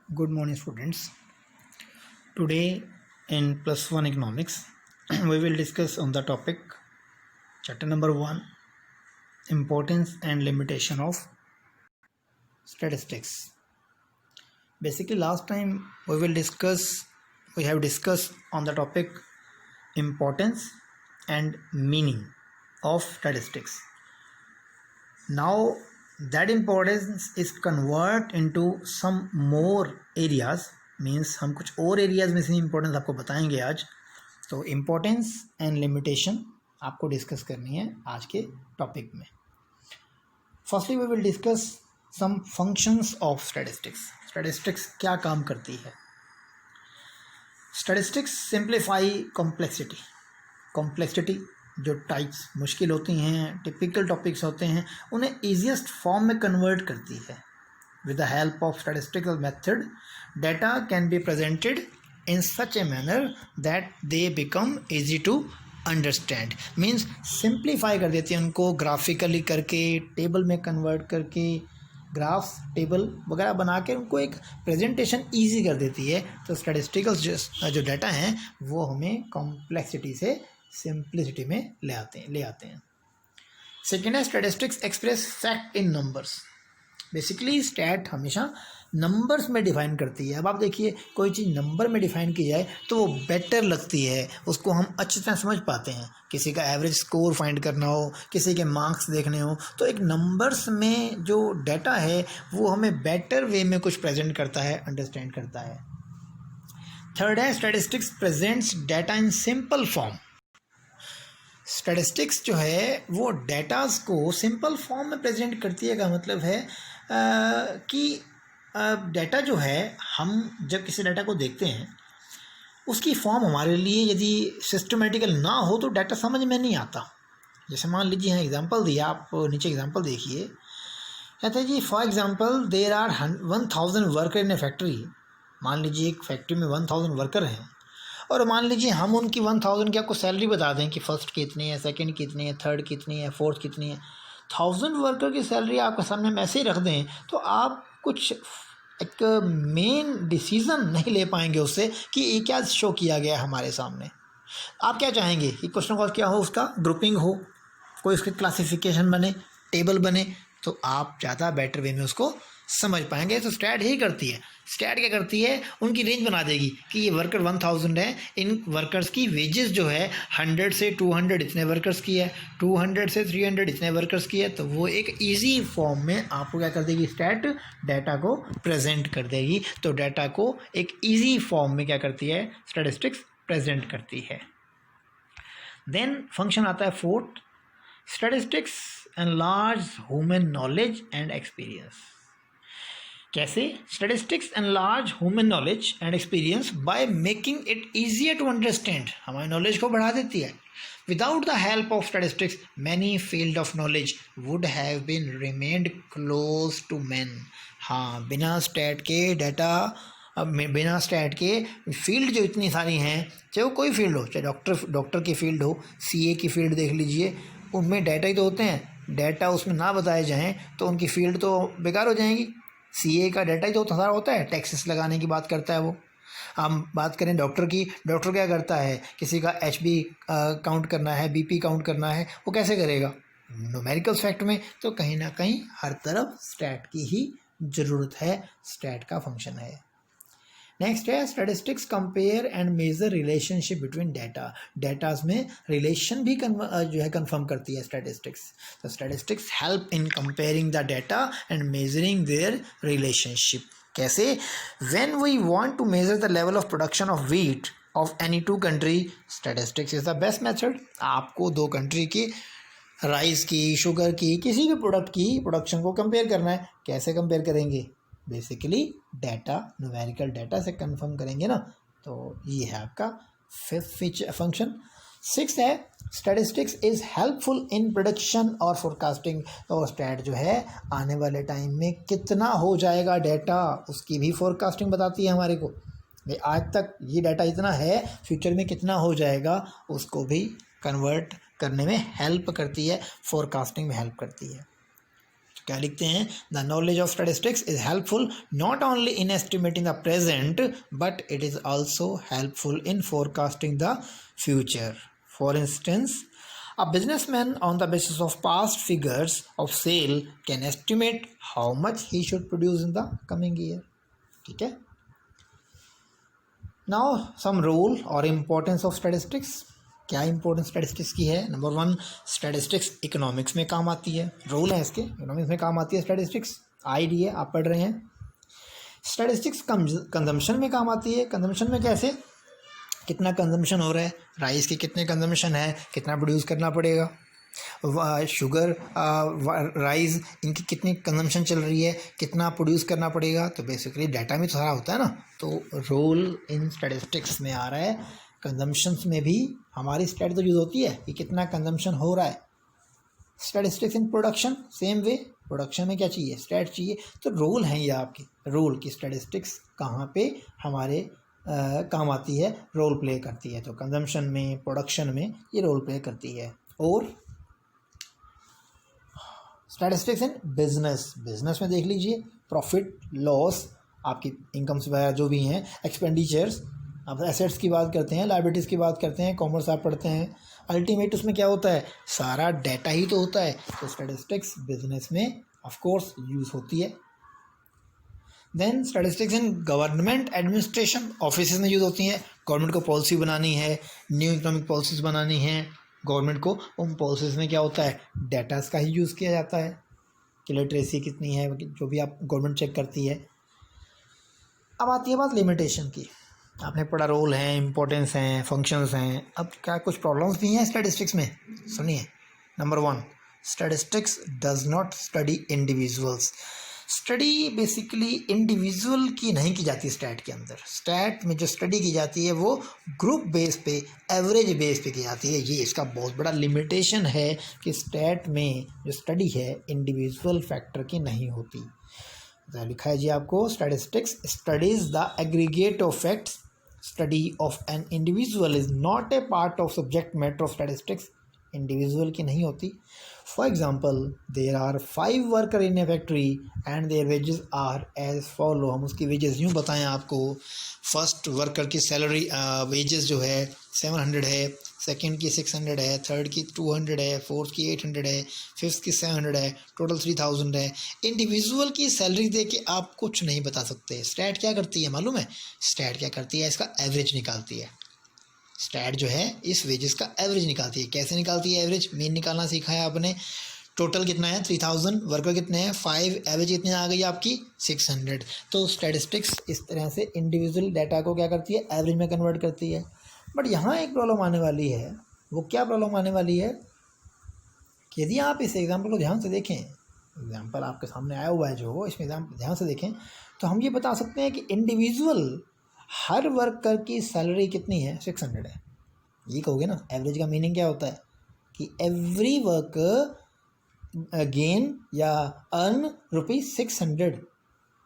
Good morning, students. Today in plus one economics, we will discuss on the topic chapter number 1, importance and limitation of statistics. Basically, last time we have discussed on the topic importance and meaning of statistics. Now that importance is convert into some more areas, means हम कुछ और areas में से importance आपको बताएंगे आज. तो importance and limitation आपको डिस्कस करनी है आज के टॉपिक में. Firstly we will discuss some functions of statistics. Statistics क्या काम करती है? स्टैटिस्टिक्स सिंप्लीफाई कॉम्प्लेक्सिटी जो टाइप्स मुश्किल होती हैं, टिपिकल टॉपिक्स होते हैं, उन्हें ईजीएस्ट फॉर्म में कन्वर्ट करती है. With the help of statistical method, data can be presented in such a manner that they become easy to understand. Means simplify कर देती है उनको ग्राफिकली करके, टेबल में कन्वर्ट करके, ग्राफ्स टेबल वगैरह बना के उनको एक प्रेजेंटेशन ईजी कर देती है. तो स्टैटिस्टिकल जो डाटा हैं वो हमें कॉम्प्लेक्सिटी से सिंप्लिसिटी में ले आते हैं. सेकेंड है statistics express fact in numbers. Basically stat हमेशा नंबर्स में डिफ़ाइन करती है. अब आप देखिए कोई चीज़ नंबर में डिफ़ाइन की जाए तो वो बेटर लगती है, उसको हम अच्छी तरह समझ पाते हैं. किसी का एवरेज स्कोर फाइंड करना हो, किसी के मार्क्स देखने हो, तो एक नंबर्स में जो डाटा है वो हमें बेटर वे में कुछ प्रेजेंट करता है, अंडरस्टैंड करता है. थर्ड है statistics presents data in simple form. Statistics जो है वो डाटास को सिंपल फॉर्म में प्रेजेंट करती है. का मतलब है कि डाटा जो है, हम जब किसी डाटा को देखते हैं उसकी फॉर्म हमारे लिए यदि सिस्टमेटिकल ना हो तो डाटा समझ में नहीं आता. जैसे मान लीजिए है एग्जांपल दिया, आप नीचे एग्जांपल देखिए. कहते हैं जी for example there are 1000 worker in a factory. मान लीजिए एक फैक्ट्री में 1000 वर्कर हैं और मान लीजिए हम उनकी 1000 की आपको सैलरी बता दें कि फर्स्ट कितनी है, सेकंड कितनी है, थर्ड कितनी है, फोर्थ कितनी है. 1000 वर्कर की सैलरी आपके सामने हम ऐसे ही रख दें तो आप कुछ एक मेन डिसीज़न नहीं ले पाएंगे उससे कि ये क्या शो किया गया है हमारे सामने. आप क्या चाहेंगे कि क्वेश्चन का क्या हो, उसका ग्रुपिंग हो, कोई उसकी क्लासिफिकेशन बने, टेबल बने, तो आप ज़्यादा बेटर वे में उसको समझ पाएंगे. तो स्टैट ही करती है. स्टैट क्या करती है, उनकी रेंज बना देगी कि ये वर्कर 1000 है, इन वर्कर्स की वेजेस जो है 100 से 200 इतने वर्कर्स की है, 200 से 300 इतने वर्कर्स की है. तो वो एक इजी फॉर्म में आपको क्या कर देगी, स्टैट डाटा को प्रेजेंट कर देगी. तो डाटा को एक इजी फॉर्म में क्या करती है, स्टैटिस्टिक्स प्रेजेंट करती है. देन फंक्शन आता है fourth, statistics enlarge human knowledge and experience. कैसे? Statistics enlarge human knowledge and experience by making it easier to understand. हमारी नॉलेज को बढ़ा देती है. Without the help of statistics many field of knowledge would have been remained close to man. हाँ, बिना stat के data, बिना stat के फील्ड जो इतनी सारी हैं, चाहे वो कोई फील्ड हो, चाहे डॉक्टर की फील्ड हो, सीए की फील्ड देख लीजिए, उनमें डाटा ही तो होते हैं. डाटा उसमें ना बताए जाएं तो उनकी फील्ड तो बेकार हो जाएंगी. सीए का डाटा ही तो सारा होता है, टैक्सेस लगाने की बात करता है वो. हम बात करें डॉक्टर की, डॉक्टर क्या करता है, किसी का एचबी काउंट करना है, बीपी काउंट करना है, वो कैसे करेगा, न्यूमेरिकल फैक्ट में. तो कहीं ना कहीं हर तरफ स्टैट की ही ज़रूरत है, स्टैट का फंक्शन है. नेक्स्ट है statistics compare and measure relationship between data. Datas में रिलेशन भी जो है कंफर्म करती है स्टैटिस्टिक्स. तो statistics help in comparing the data and measuring their relationship. कैसे? When we want to measure the level of production of wheat of any two country, statistics is the best method. आपको दो country की rice की, sugar की, किसी भी product की production को कंपेयर करना है. कैसे कंपेयर करेंगे? बेसिकली डाटा, न्यूमेरिकल डाटा से कंफर्म करेंगे ना. तो ये है आपका फिफ्थ फंक्शन. सिक्स है statistics is helpful in prediction और फोरकास्टिंग. और स्टैट जो है आने वाले टाइम में कितना हो जाएगा डाटा, उसकी भी फोरकास्टिंग बताती है हमारे को. आज तक ये डाटा इतना है, फ्यूचर में कितना हो जाएगा उसको भी कन्वर्ट करने में हेल्प करती है, फोरकास्टिंग में हेल्प करती है. क्या लिखते हैं, the knowledge of statistics is helpful not only in estimating the present but it is also helpful in forecasting the future. For instance, a businessman on the basis of past figures of sale can estimate how much he should produce in the coming year. ठीक है. Now some role or importance of statistics. क्या importance statistics की है? Number 1, statistics economics में काम आती है. Role है इसके, इकोनॉमिक्स में काम आती है स्टैटिस्टिक्स. आई डी है, आप पढ़ रहे हैं. स्टैटिस्टिक्स कंजम्पशन में काम आती है. कंजम्पशन में कैसे? कितना कंजम्पशन हो रहा है, राइस की कितने कंजम्पशन है, कितना प्रोड्यूस करना पड़ेगा, शुगर, राइस, इनकी कितनी कंजम्पशन चल रही है, कितना प्रोड्यूस करना पड़ेगा. तो बेसिकली डाटा में तो सारा होता है ना. तो रोल इन स्टैटिस्टिक्स में आ रहा है. कंजम्पशंस में भी हमारी स्टैट तो यूज़ होती है कि कितना कंजम्पशन हो रहा है. Statistics in production, same way production में क्या चाहिए, स्टैट चाहिए. तो रोल हैं ये आपके, रोल की स्टैटिस्टिक्स कहाँ पे हमारे काम आती है, रोल प्ले करती है. तो कंजम्पशन में, प्रोडक्शन में ये रोल प्ले करती है. और स्टैटिस्टिक्स इन बिजनेस, बिजनेस में देख लीजिए, प्रॉफिट लॉस, आपकी इनकम्स वगैरह जो भी हैं, एक्सपेंडिचर्स, आप एसेट्स की बात करते हैं, लायबिलिटीज़ की बात करते हैं, कॉमर्स आप पढ़ते हैं. अल्टीमेट उसमें क्या होता है, सारा डाटा ही तो होता है. तो स्टैटिस्टिक्स बिजनेस में ऑफ कोर्स यूज़ होती है. Then statistics in government administration, office में यूज़ होती हैं. गवर्नमेंट को पॉलिसी बनानी है, न्यू इकोनॉमिक पॉलिसीज़ बनानी है गवर्नमेंट को. उन पॉलिसीज़ में क्या होता है, डाटास का ही यूज़ किया जाता है कि लिटरेसी कितनी है, जो भी आप गवर्नमेंट चेक करती है. अब आती है बात लिमिटेशन की. आपने पढ़ा रोल है, इम्पोर्टेंस हैं, फंक्शंस हैं. अब क्या कुछ प्रॉब्लम्स भी हैं स्टैटिस्टिक्स में, सुनिए. Number 1, statistics does not study individuals. Study basically individual की नहीं की जाती स्टैट के अंदर. स्टैट में जो स्टडी की जाती है वो ग्रुप बेस पे, एवरेज बेस पे की जाती है. ये इसका बहुत बड़ा लिमिटेशन है कि स्टैट में जो स्टडी है इंडिविजुअल फैक्टर की नहीं होती. तो लिखा है जी आपको, statistics studies the aggregate of facts. Study of an individual is not a part of subject matter of statistics. Individual की नहीं होती. For example, there are 5 worker in a factory and their wages are as follow. हम उसकी wages यूँ बताएं आपको. First worker की salary wages जो है 700 है, सेकंड की 600 है, थर्ड की 200 है, फोर्थ की 800 है, फिफ्थ की 700 है, टोटल 3000 है. इंडिविजुअल की सैलरी दे के आप कुछ नहीं बता सकते. स्टैट क्या करती है मालूम है? स्टैट क्या करती है, इसका एवरेज निकालती है. स्टैट जो है इस वेजेस का एवरेज निकालती है. कैसे निकालती है एवरेज? मीन निकालना सीखा है आपने. टोटल कितना है 3000, वर्कर कितने हैं 5, एवरेज कितनी आ गई आपकी 600. तो स्टैटिस्टिक्स इस तरह से इंडिविजुअल डाटा को क्या करती है, एवरेज में कन्वर्ट करती है. बट यहाँ एक प्रॉब्लम आने वाली है. वो क्या प्रॉब्लम आने वाली है कि यदि आप इस एग्जाम्पल को ध्यान से देखें, एग्जाम्पल आपके सामने आया हुआ है जो, इसमें ध्यान से देखें तो हम ये बता सकते हैं कि इंडिविजुअल हर वर्कर की सैलरी कितनी है, 600 है. ये कहोगे ना. एवरेज का मीनिंग क्या होता है कि एवरी वर्कर गेन या अर्न ₹600.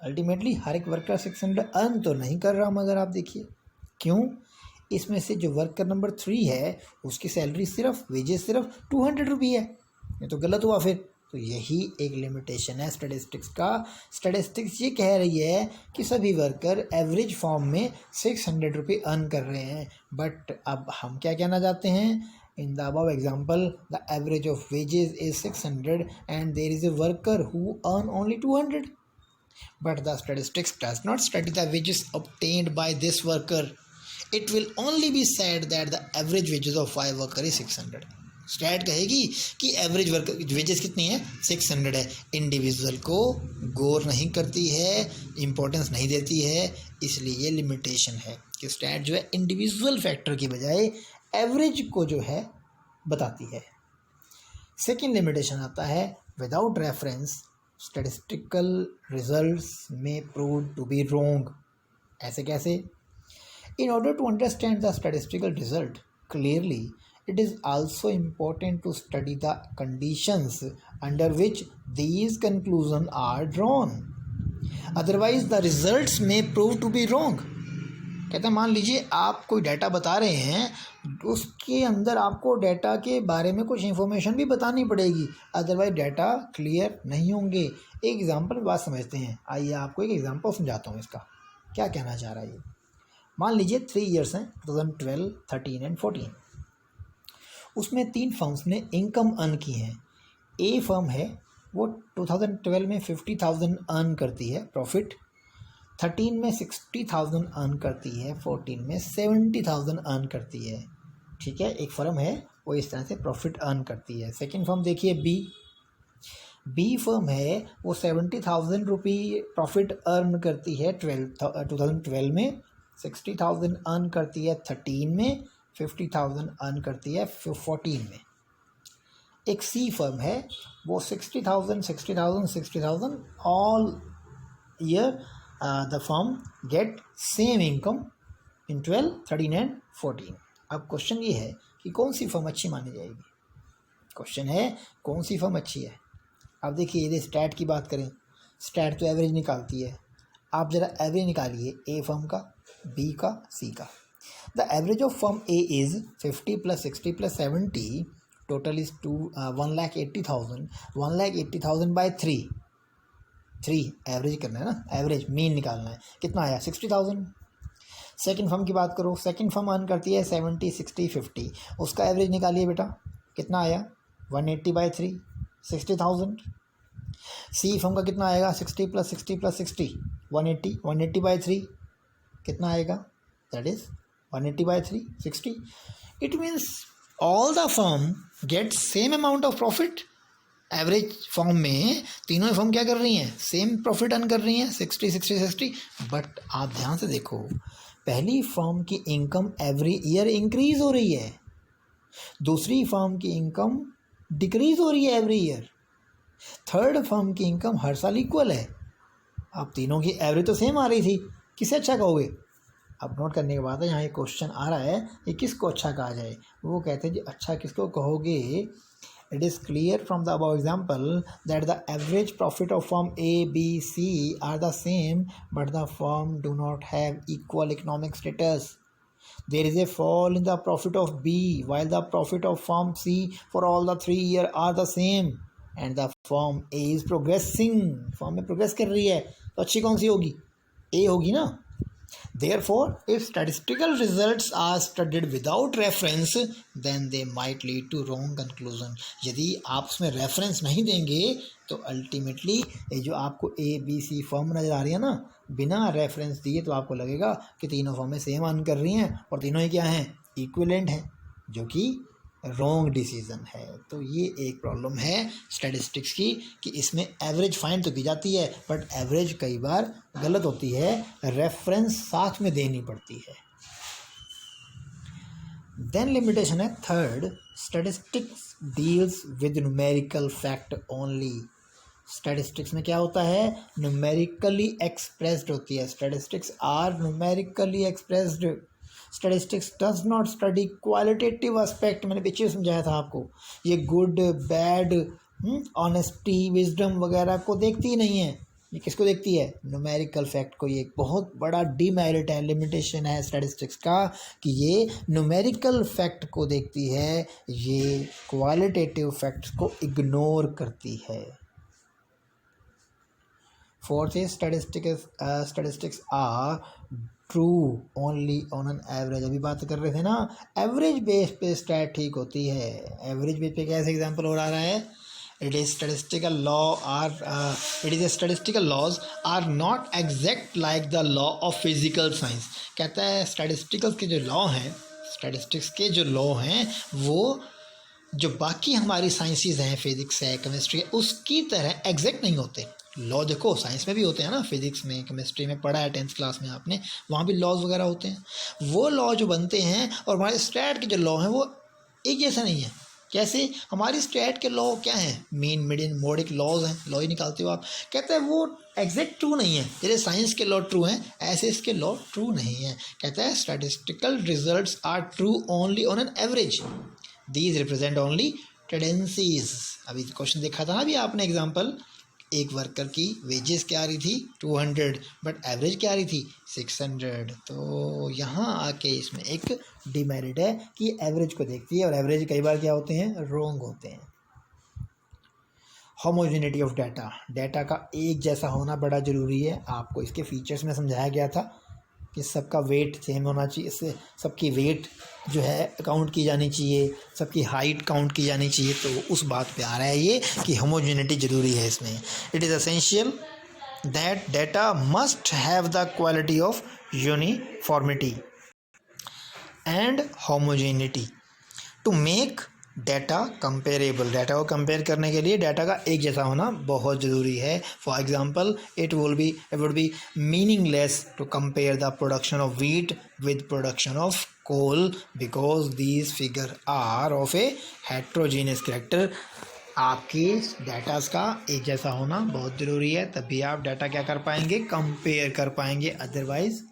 अल्टीमेटली हर एक वर्कर 600 अर्न तो नहीं कर रहा, मगर आप देखिए क्यों. इसमें से जो वर्कर नंबर 3 है उसकी सैलरी सिर्फ, वेजेस सिर्फ ₹200 है. ये तो गलत हुआ फिर. तो यही एक लिमिटेशन है स्टैटिस्टिक्स का. स्टैटिस्टिक्स ये कह रही है कि सभी वर्कर एवरेज फॉर्म में ₹600 अर्न कर रहे हैं. बट अब हम क्या कहना चाहते हैं, in the above example the average of wages is 600 and there is a worker who earn only 200. But the statistics does not study the wages obtained by this worker. It will only be said that the average wages of 5 worker is 600. Stat कहेगी कि average worker wages कितनी है, 600 है. Individual को गौर नहीं करती है, importance नहीं देती है. इसलिए ये लिमिटेशन है कि स्टैट जो है इंडिविजुअल फैक्टर की बजाय एवरेज को जो है बताती है. सेकेंड लिमिटेशन आता है, विदाउट रेफरेंस स्टैटिस्टिकल रिजल्ट्स में प्रूव टू बी रॉन्ग. ऐसे कैसे? In order to understand the statistical result clearly, it is also important to study the conditions under which these conclusions are drawn. Otherwise, the results may prove to be wrong. कहते हैं मान लीजिए आप कोई data बता रहे हैं, उसके अंदर आपको डाटा के बारे में कुछ इन्फॉर्मेशन भी बतानी पड़ेगी, अदरवाइज डाटा क्लियर नहीं होंगे। एक एग्जांपल में बात समझते हैं। आइए आपको एक एग्जांपल समझाता हूँ इसका क्या कहना चाह रहा है ये। मान लीजिए 3 ईयर्स हैं, 2012, 13 एंड 14। उसमें 3 फर्म्स ने इनकम अर्न की है। ए फर्म है वो 2012 में 50,000 अर्न करती है प्रॉफिट, 13 में 60,000 अर्न करती है, 14 में 70,000 अर्न करती है। ठीक है, एक फर्म है वो इस तरह से प्रॉफिट अर्न करती है। सेकंड फर्म देखिए बी फर्म है वो 70,000 रुपी प्रॉफिट अर्न करती है 2012 में, 60,000 अर्न करती है 13 में, 50,000 अर्न करती है 14 में। एक सी फर्म है वो 60,000 all year the firm get same income in 12, 13 and 14। अब क्वेश्चन ये है कि कौन सी फर्म अच्छी मानी जाएगी। क्वेश्चन है कौन सी फर्म अच्छी है। अब देखिए यदि स्टैट की बात करें, स्टैट तो एवरेज निकालती है। आप ज़रा एवरेज निकालिए ए फर्म का, बी का, सी का। The average of firm A is 50 + 60 + 70, total is 1,80,000। 1,80,000 by 3 average करना है ना, एवरेज मीन निकालना है। कितना आया 60,000। सेकंड फर्म की बात करो, सेकंड फर्म अर्न करती है 70, 60, 50, उसका एवरेज निकालिए बेटा, कितना आया 180 बाई 3, 60,000। सी फर्म का कितना आएगा 60 + 60 + 60, 180, 180 बाई 3 कितना आएगा, that is 180 by 3, 60। It means all the firm get same amount of profit. Average form में तीनों फॉर्म क्या कर रही हैं, सेम प्रॉफिट अर्न कर रही हैं, 60, 60, 60। बट आप ध्यान से देखो, पहली फॉर्म की इनकम एवरी ईयर इंक्रीज हो रही है, दूसरी फॉर्म की इनकम डिक्रीज हो रही है एवरी ईयर, थर्ड फॉर्म की इनकम हर साल इक्वल है। आप तीनों की एवरेज तो सेम आ रही थी, किसे अच्छा कहोगे। अब नोट करने के बाद यहाँ एक क्वेश्चन आ रहा है कि किसको अच्छा कहा जाए। वो कहते हैं जी अच्छा किसको कहोगे। It is clear from the above example that the average profit of firm A, B, C are the same, but the firm do not have equal economic status. There is a fall in the profit of B, while the profit of firm C for all the 3 years are the same, and the firm A is progressing. Firm में progress कर रही है, तो अच्छी कौन सी होगी, A होगी ना। Therefore, if statistical results are studied without reference, then they might lead to wrong conclusion. यदि आप उसमें रेफरेंस नहीं देंगे तो अल्टीमेटली ये जो आपको ए बी सी फॉर्म नज़र आ रही है ना, बिना रेफरेंस दिए तो आपको लगेगा कि तीनों फॉर्में सेम अर्न कर रही हैं और तीनों ही क्या हैं, इक्विवेलेंट हैं, जो कि रॉन्ग डिसीजन है। तो ये एक प्रॉब्लम है स्टैटिस्टिक्स की कि इसमें एवरेज फाइंड तो की जाती है बट एवरेज कई बार गलत होती है, रेफरेंस साथ में देनी पड़ती है। देन लिमिटेशन है third, statistics deals with numerical fact only. Statistics में क्या होता है, न्यूमेरिकली एक्सप्रेस्ड होती है। Statistics are numerically expressed. Statistics does not study qualitative aspect. मैंने पीछे समझाया था आपको, ये गुड बैड ऑनेस्टी विजडम वगैरह को देखती ही नहीं है। ये किसको देखती है, न्यूमेरिकल फैक्ट को। ये एक बहुत बड़ा डीमेरिट है, लिमिटेशन है स्टैटिस्टिक्स का कि ये न्यूमेरिकल फैक्ट को देखती है, ये क्वालिटेटिव फैक्ट्स को इग्नोर करती है। Fourth is statistics are true only on an average. अभी बात कर रहे थे ना, एवरेज बेस पे स्टैट ठीक होती है। एवरेज बेस पे कैसे एग्जांपल हो रहा है, it is statistical laws are not exact like the law of physical science. कहता है स्टैटिस्टिक्स के जो लॉ हैं, स्टैटिस्टिक्स के जो लॉ हैं वो जो बाकी हमारी साइंसेस हैं, फिजिक्स है, केमिस्ट्री है, उसकी तरह एग्जैक्ट नहीं होते। लॉ देखो साइंस में भी होते हैं ना, फिजिक्स में, केमिस्ट्री में पढ़ा है 10th क्लास में आपने, वहाँ भी लॉज वगैरह होते हैं। वो लॉ जो बनते हैं और हमारे स्टैट के जो लॉ हैं वो एक जैसे नहीं है। कैसे, हमारी स्टैट के लॉ क्या हैं, मीन मीडियन मोडिक लॉज हैं, लॉ ही निकालते हो आप। कहते हैं वो एग्जैक्ट ट्रू नहीं है, जैसे साइंस के लॉ ट्रू हैं ऐसे इसके लॉ ट्रू नहीं है। कहता है statistical results are true only on an average, these represent only tendencies. अभी क्वेश्चन देखा था ना अभी आपने एग्जाम्पल, एक वर्कर की वेजेस क्या आ रही थी 200, बट एवरेज क्या आ रही थी 600। तो यहाँ आके इसमें एक डिमेरिट है कि एवरेज को देखती है, और एवरेज कई बार क्या होते हैं, रॉन्ग होते हैं। होमोजेनिटी ऑफ डाटा, डाटा का एक जैसा होना बड़ा ज़रूरी है। आपको इसके फीचर्स में समझाया गया था कि सबका वेट सेम होना चाहिए, इससे सबकी वेट जो है काउंट की जानी चाहिए, सबकी हाइट काउंट की जानी चाहिए। तो उस बात पे आ रहा है ये कि होमोजेनिटी ज़रूरी है इसमें। It is essential that data must have the quality of uniformity and homogeneity to make data comparable. Data को कंपेयर करने के लिए डाटा का एक जैसा होना बहुत ज़रूरी है। For example it would be meaningless to compare the production of wheat with production of coal because these figure are of a heterogeneous character. आपके डाटास का एक जैसा होना बहुत ज़रूरी है, तभी आप डाटा क्या कर पाएंगे, कंपेयर कर पाएंगे, अदरवाइज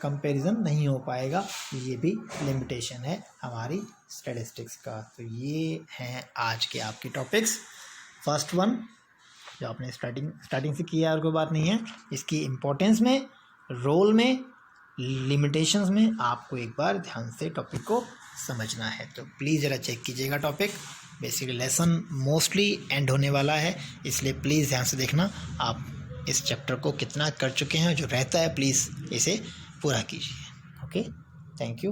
कंपैरिजन नहीं हो पाएगा। ये भी लिमिटेशन है हमारी स्टैटिस्टिक्स का। तो ये हैं आज के आपके टॉपिक्स। फर्स्ट वन जो आपने स्टार्टिंग से किया और कोई बात नहीं है, इसकी इम्पोर्टेंस में, रोल में, लिमिटेशंस में आपको एक बार ध्यान से टॉपिक को समझना है। तो प्लीज़ ज़रा चेक कीजिएगा topic. Basically lesson mostly and होने वाला है, इसलिए प्लीज़ ध्यान से देखना आप इस चैप्टर को कितना कर चुके हैं। जो रहता है प्लीज़ इसे पूरा कीजिए। Okay, thank you.